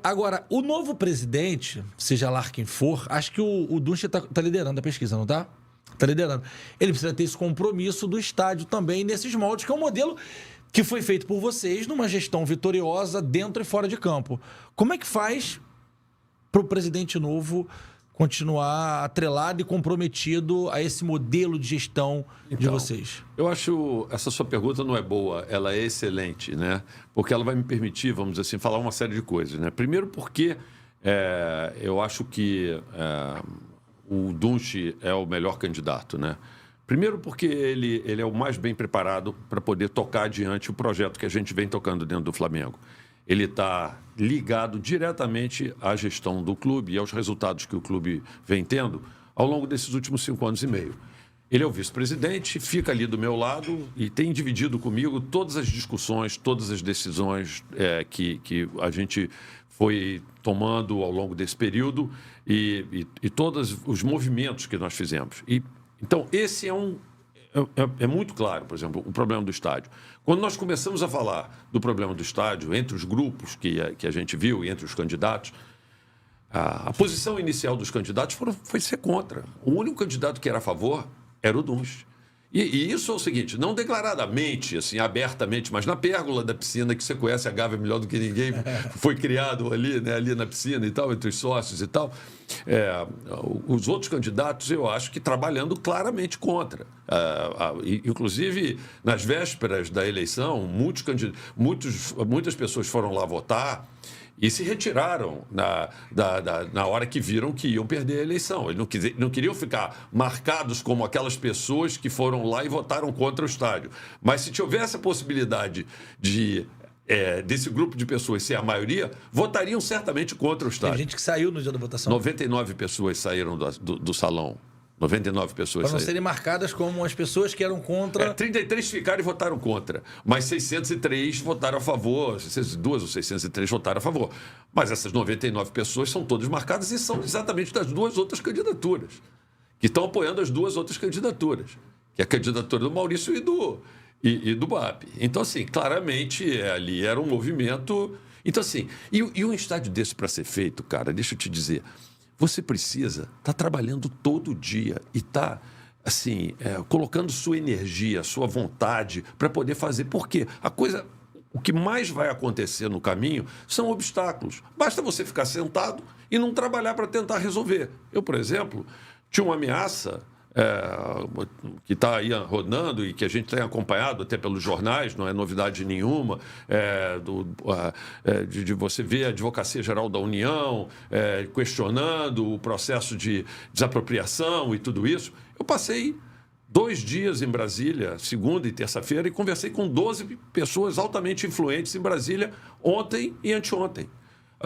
Agora, o novo presidente, seja lá quem for, acho que o Dunche tá liderando a pesquisa, não tá? Tá liderando. Ele precisa ter esse compromisso do estádio também nesses moldes, que é um modelo que foi feito por vocês numa gestão vitoriosa dentro e fora de campo. Como é que faz para o presidente novo continuar atrelado e comprometido a esse modelo de gestão de vocês? Eu acho essa sua pergunta não é boa, ela é excelente, né? Porque ela vai me permitir, vamos dizer assim, falar uma série de coisas, né? Primeiro porque eu acho que o Dunche é o melhor candidato, né? Primeiro porque ele é o mais bem preparado para poder tocar adiante o projeto que a gente vem tocando dentro do Flamengo. Ele está ligado diretamente à gestão do clube e aos resultados que o clube vem tendo ao longo desses últimos 5 anos e meio. Ele é o vice-presidente, fica ali do meu lado e tem dividido comigo todas as discussões, todas as decisões que a gente foi tomando ao longo desse período e todos os movimentos que nós fizemos. Então, esse é muito claro, por exemplo, o problema do estádio. Quando nós começamos a falar do problema do estádio, entre os grupos que a gente viu e entre os candidatos, a posição inicial dos candidatos foi ser contra. O único candidato que era a favor era o Dunche. E isso é o seguinte, não declaradamente, assim, abertamente, mas na pérgola da piscina, que você conhece a Gávea melhor do que ninguém, foi criado ali, né, ali na piscina e tal, entre os sócios e tal. Os outros candidatos, eu acho que trabalhando claramente contra. Inclusive, nas vésperas da eleição, muitas pessoas foram lá votar e se retiraram na hora que viram que iam perder a eleição. Eles não queriam ficar marcados como aquelas pessoas que foram lá e votaram contra o estádio. Mas se tivesse a possibilidade desse grupo de pessoas ser a maioria, votariam certamente contra o estádio. Tem gente que saiu no dia da votação. 99 pessoas saíram do salão. 99 pessoas para não serem marcadas como as pessoas que eram contra... 33 ficaram e votaram contra, mas 603 votaram a favor, 602 ou 603 votaram a favor. Mas essas 99 pessoas são todas marcadas e são exatamente das duas outras candidaturas, que estão apoiando as duas outras candidaturas, que é a candidatura do Maurício e do BAP. Então, assim, claramente ali era um movimento... Então, assim, e um estádio desse para ser feito, cara, deixa eu te dizer... Você precisa estar trabalhando todo dia e estar, assim, colocando sua energia, sua vontade para poder fazer. Porque o que mais vai acontecer no caminho são obstáculos. Basta você ficar sentado e não trabalhar para tentar resolver. Eu, por exemplo, tinha uma ameaça que está aí rodando e que a gente tem acompanhado até pelos jornais, não é novidade nenhuma, de você ver a Advocacia Geral da União questionando o processo de desapropriação e tudo isso. Eu passei 2 dias em Brasília, segunda e terça-feira, e conversei com 12 pessoas altamente influentes em Brasília ontem e anteontem.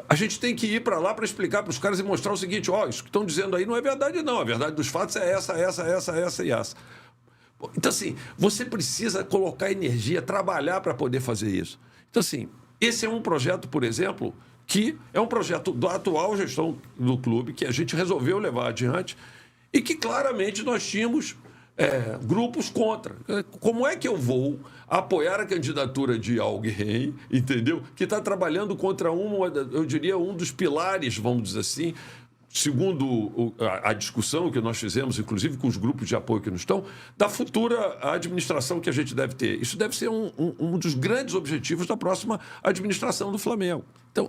A gente tem que ir para lá para explicar para os caras e mostrar o seguinte, isso que estão dizendo aí não é verdade não, a verdade dos fatos é essa e essa. Então, assim, você precisa colocar energia, trabalhar para poder fazer isso. Então, assim, esse é um projeto, por exemplo, que é um projeto da atual gestão do clube, que a gente resolveu levar adiante e que claramente nós tínhamos grupos contra. Como é que eu vou apoiar a candidatura de alguém, entendeu? Que está trabalhando contra eu diria, um dos pilares, vamos dizer assim, segundo a discussão que nós fizemos, inclusive com os grupos de apoio que nos estão, da futura administração que a gente deve ter. Isso deve ser um dos grandes objetivos da próxima administração do Flamengo. Então,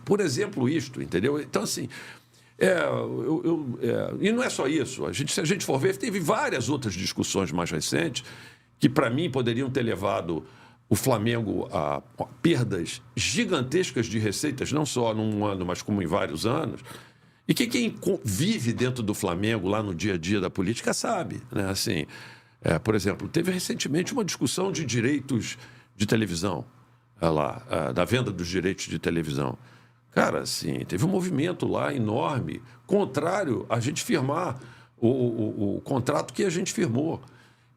por exemplo, isto, entendeu? Então, assim... e não é só isso. Se a gente for ver, teve várias outras discussões mais recentes que, para mim, poderiam ter levado o Flamengo a perdas gigantescas de receitas, não só num ano, mas como em vários anos. E que quem vive dentro do Flamengo, lá no dia a dia da política, sabe. Né? Assim, por exemplo, teve recentemente uma discussão de direitos de televisão, da venda dos direitos de televisão. Cara, assim, teve um movimento lá enorme, contrário a gente firmar o contrato que a gente firmou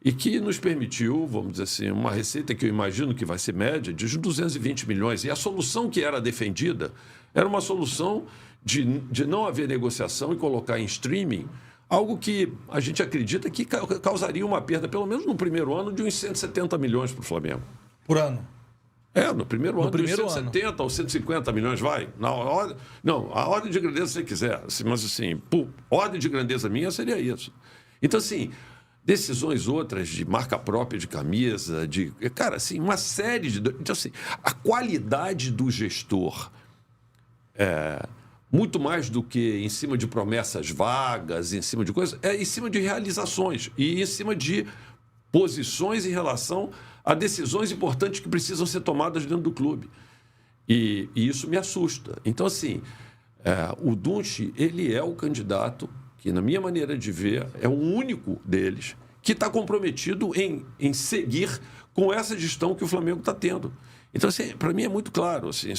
e que nos permitiu, vamos dizer assim, uma receita que eu imagino que vai ser média de 220 milhões. E a solução que era defendida era uma solução de não haver negociação e colocar em streaming algo que a gente acredita que causaria uma perda, pelo menos no primeiro ano, de uns 170 milhões para o Flamengo. Por ano? No primeiro ano, primeiro dos 170 ou 150 milhões, vai. A ordem de grandeza você quiser, mas assim, ordem de grandeza minha seria isso. Então, assim, decisões outras de marca própria de camisa, cara, assim, uma série de... Então, assim, a qualidade do gestor, muito mais do que em cima de promessas vagas, em cima de coisas, é em cima de realizações e em cima de posições em relação a decisões importantes que precisam ser tomadas dentro do clube. E isso me assusta. Então, assim, o Dunche, ele é o candidato que, na minha maneira de ver, é o único deles que está comprometido em seguir com essa gestão que o Flamengo está tendo. Então, assim, para mim é muito claro. Assim,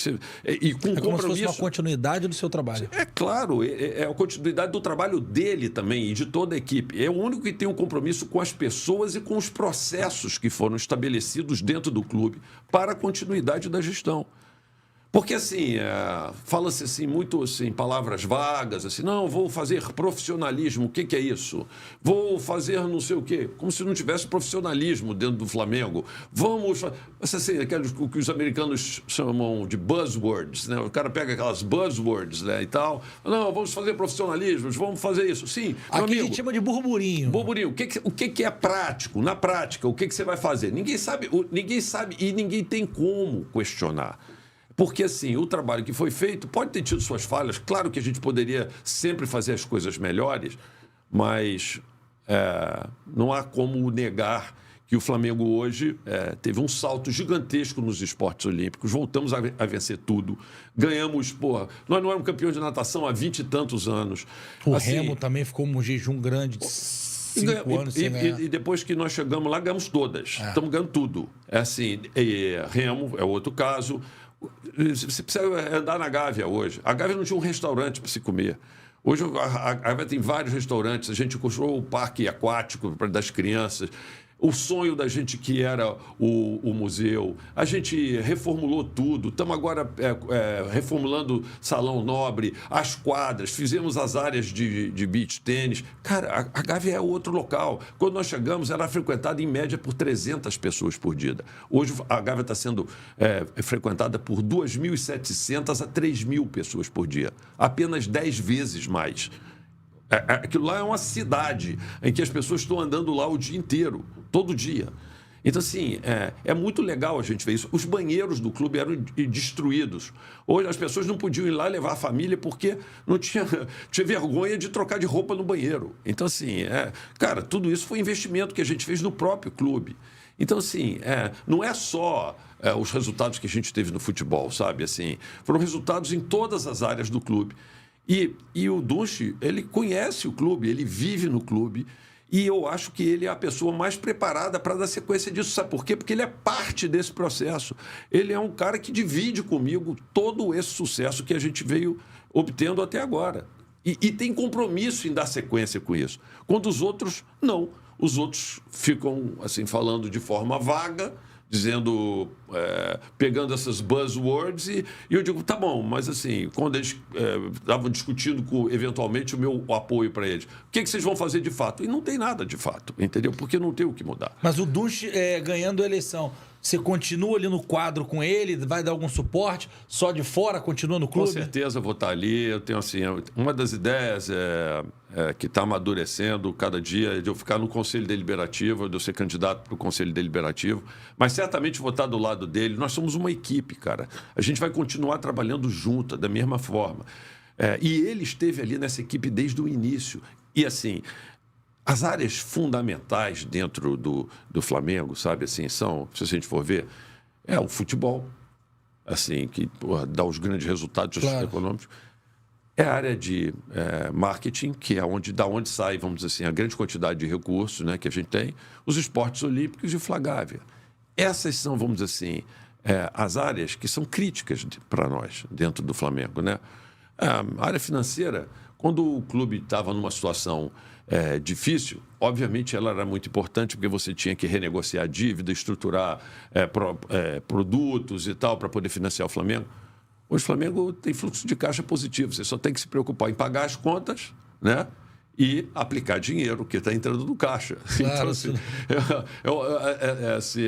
e com como se fosse uma continuidade do seu trabalho. É claro, é a continuidade do trabalho dele também e de toda a equipe. É o único que tem um compromisso com as pessoas e com os processos que foram estabelecidos dentro do clube para a continuidade da gestão. Porque, assim, fala-se assim, muito assim, palavras vagas, assim, não, vou fazer profissionalismo, o que é isso? Vou fazer não sei o quê, como se não tivesse profissionalismo dentro do Flamengo. Vamos, assim, aqueles que os americanos chamam de buzzwords, né? O cara pega aquelas buzzwords, né, e tal. Não, vamos fazer profissionalismo, vamos fazer isso. Sim, aqui a gente chama de burburinho. Burburinho. O que é prático? Na prática, o que você vai fazer? Ninguém sabe e ninguém tem como questionar. Porque, assim, o trabalho que foi feito pode ter tido suas falhas. Claro que a gente poderia sempre fazer as coisas melhores, mas não há como negar que o Flamengo hoje teve um salto gigantesco nos esportes olímpicos. Voltamos a vencer tudo. Ganhamos, nós não éramos campeões de natação há 20 e tantos anos. O Remo também ficou um jejum grande de 5 anos sem ganhar. E depois que nós chegamos lá, ganhamos todas. Estamos ganhando tudo. Remo é outro caso. Você precisa andar na Gávea hoje. A Gávea não tinha um restaurante para se comer. Hoje a Gávea tem vários restaurantes. A gente construiu o parque aquático das crianças. O sonho da gente que era o museu. A gente reformulou tudo. Estamos agora reformulando Salão Nobre, as quadras, fizemos as áreas de beach tênis. Cara, a Gávea é outro local. Quando nós chegamos, era frequentada em média por 300 pessoas por dia. Hoje a Gávea está sendo frequentada por 2.700 a 3.000 pessoas por dia. Apenas 10 vezes mais. Aquilo lá é uma cidade em que as pessoas estão andando lá o dia inteiro, todo dia. Então, assim, é muito legal a gente ver isso. Os banheiros do clube eram destruídos. Hoje as pessoas não podiam ir lá levar a família porque não tinha vergonha de trocar de roupa no banheiro. Então, assim, cara, tudo isso foi investimento que a gente fez no próprio clube. Então, assim, não é só os resultados que a gente teve no futebol, sabe? Assim, foram resultados em todas as áreas do clube. E o Dunche, ele conhece o clube, ele vive no clube, e eu acho que ele é a pessoa mais preparada para dar sequência disso. Sabe por quê? Porque ele é parte desse processo. Ele é um cara que divide comigo todo esse sucesso que a gente veio obtendo até agora. E tem compromisso em dar sequência com isso. Quando os outros, não. Os outros ficam, assim, falando de forma vaga, dizendo, pegando essas buzzwords, e eu digo, tá bom, mas assim, quando eles estavam discutindo eventualmente o meu apoio para eles, o que vocês vão fazer de fato? E não tem nada de fato, entendeu? Porque não tem o que mudar. Mas o Dunche ganhando a eleição, você continua ali no quadro com ele, vai dar algum suporte? Só de fora, continua no clube? Com certeza eu vou estar ali. Eu tenho, assim, uma das ideias que está amadurecendo cada dia é de eu ficar no Conselho Deliberativo, de eu ser candidato para o Conselho Deliberativo, mas certamente vou estar do lado dele. Nós somos uma equipe, cara. A gente vai continuar trabalhando junto, da mesma forma. E ele esteve ali nessa equipe desde o início. E, assim, as áreas fundamentais dentro do Flamengo, sabe, assim, são, se a gente for ver, o futebol, assim, que dá os grandes resultados econômicos. É a área de marketing, que é da onde sai, vamos dizer assim, a grande quantidade de recursos, né, que a gente tem. Os esportes olímpicos e o Flagávia. Essas são, vamos dizer assim, as áreas que são críticas para nós dentro do Flamengo, né? A área financeira, quando o clube estava numa situação difícil, obviamente ela era muito importante porque você tinha que renegociar a dívida, estruturar produtos e tal para poder financiar o Flamengo. Hoje o Flamengo tem fluxo de caixa positivo, você só tem que se preocupar em pagar as contas, né? e aplicar dinheiro que está entrando no caixa. Claro, Então, assim, assim,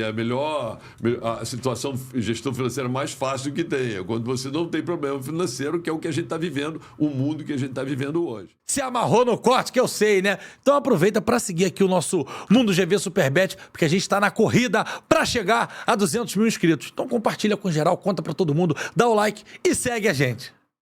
a situação, gestão financeira mais fácil que tem. É quando você não tem problema financeiro, que é o que a gente está vivendo, o mundo que a gente está vivendo hoje. Se amarrou no corte, que eu sei, né? Então aproveita para seguir aqui o nosso Mundo GV Superbet, porque a gente está na corrida para chegar a 200 mil inscritos. Então compartilha com geral, conta para todo mundo, dá o like e segue a gente.